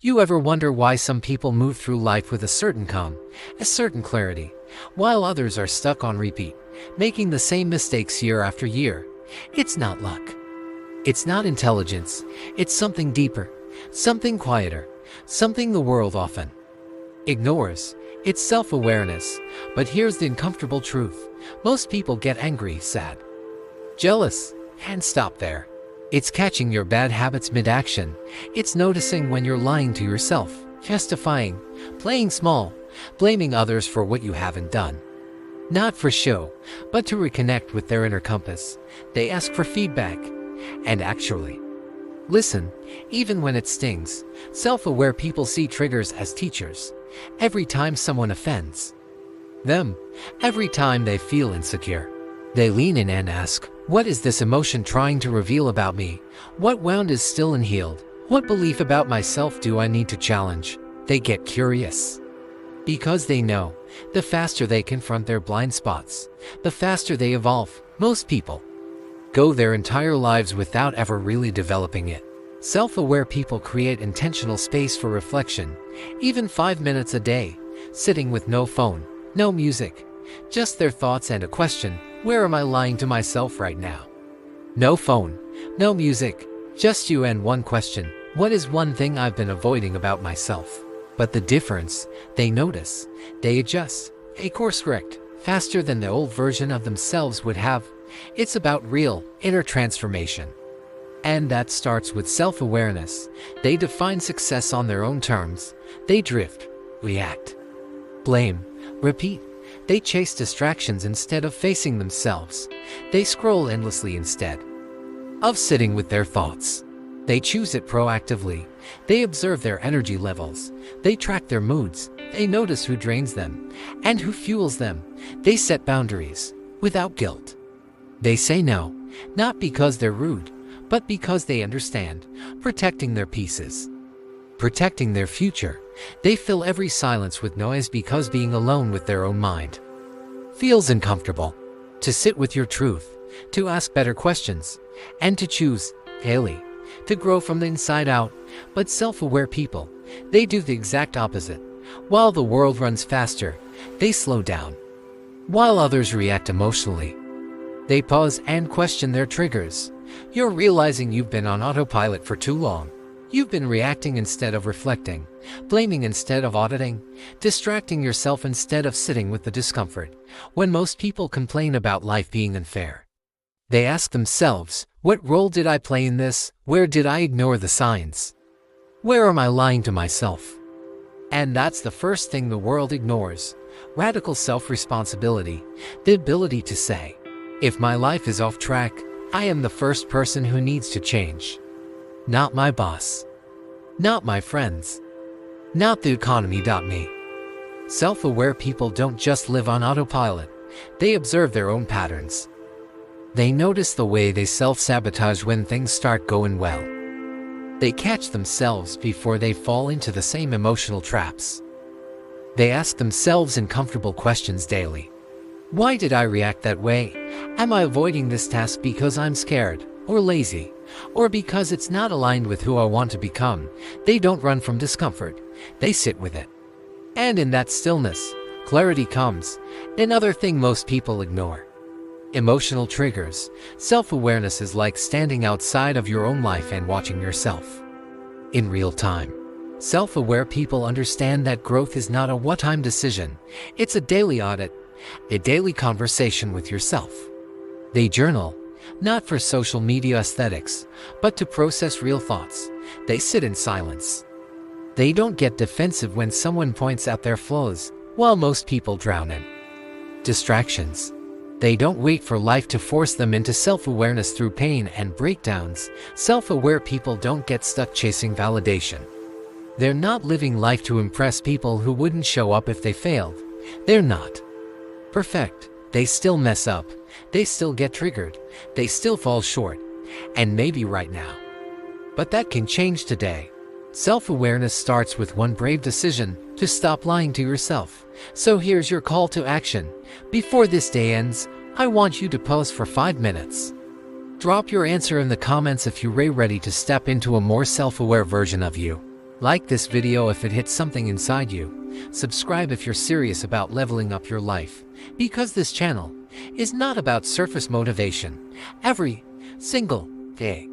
You ever wonder why some people move through life with a certain calm, a certain clarity, while others are stuck on repeat, making the same mistakes year after year? It's not luck. It's not intelligence. It's something deeper, something quieter, something the world often ignores. It's self-awareness. But here's the uncomfortable truth. Most people get angry, sad, jealous, and stop there. It's catching your bad habits mid-action. It's noticing when you're lying to yourself, justifying, playing small, blaming others for what you haven't done. Not for show, but to reconnect with their inner compass. They ask for feedback. And actually, listen, even when it stings. Self-aware people see triggers as teachers. Every time someone offends them, every time they feel insecure, they lean in and ask, what is this emotion trying to reveal about me? What wound is still unhealed? What belief about myself do I need to challenge? They get curious. Because they know, the faster they confront their blind spots, the faster they evolve. Most people go their entire lives without ever really developing it. Self-aware people create intentional space for reflection, even 5 minutes a day, sitting with no phone, no music, just their thoughts and a question: where am I lying to myself right now? No phone, no music, just you and one question: what is one thing I've been avoiding about myself? But the difference, they notice, they adjust, they course correct, faster than the old version of themselves would have. It's about real, inner transformation. And that starts with self-awareness. They define success on their own terms. They drift, react, blame, repeat. They chase distractions instead of facing themselves. They scroll endlessly instead of sitting with their thoughts. They choose it proactively. They observe their energy levels. They track their moods. They notice who drains them and who fuels them. They set boundaries without guilt. They say no, not because they're rude, but because they understand, protecting their pieces, protecting their future. They fill every silence with noise because being alone with their own mind feels uncomfortable. To sit with your truth, to ask better questions, and to choose, daily, to grow from the inside out. But self-aware people, they do the exact opposite. While the world runs faster, they slow down. While others react emotionally, they pause and question their triggers. You're realizing you've been on autopilot for too long. You've been reacting instead of reflecting, blaming instead of auditing, distracting yourself instead of sitting with the discomfort. When most people complain about life being unfair, they ask themselves, what role did I play in this? Where did I ignore the signs? Where am I lying to myself? And that's the first thing the world ignores: radical self-responsibility, the ability to say, if my life is off track, I am the first person who needs to change. Not my boss. Not my friends. Not the economy. Me. Self-aware people don't just live on autopilot. They observe their own patterns. They notice the way they self-sabotage when things start going well. They catch themselves before they fall into the same emotional traps. They ask themselves uncomfortable questions daily. Why did I react that way? Am I avoiding this task because I'm scared, or lazy, or because it's not aligned with who I want to become? They don't run from discomfort. They sit with it. And in that stillness, clarity comes. Another thing most people ignore: emotional triggers. Self-awareness is like standing outside of your own life and watching yourself in real time. Self-aware people understand that growth is not a one-time decision. It's a daily audit, a daily conversation with yourself. They journal, not for social media aesthetics, but to process real thoughts. They sit in silence. They don't get defensive when someone points out their flaws, while most people drown in distractions. They don't wait for life to force them into self-awareness through pain and breakdowns. Self-aware people don't get stuck chasing validation. They're not living life to impress people who wouldn't show up if they failed. They're not perfect. They still mess up. They still get triggered. They still fall short. And maybe right now. But that can change today. Self-awareness starts with one brave decision: to stop lying to yourself. So here's your call to action. Before this day ends, I want you to pause for 5 minutes. Drop your answer in the comments if you're ready to step into a more self-aware version of you. Like this video if it hits something inside you. Subscribe if you're serious about leveling up your life. Because this channel is not about surface motivation every single day.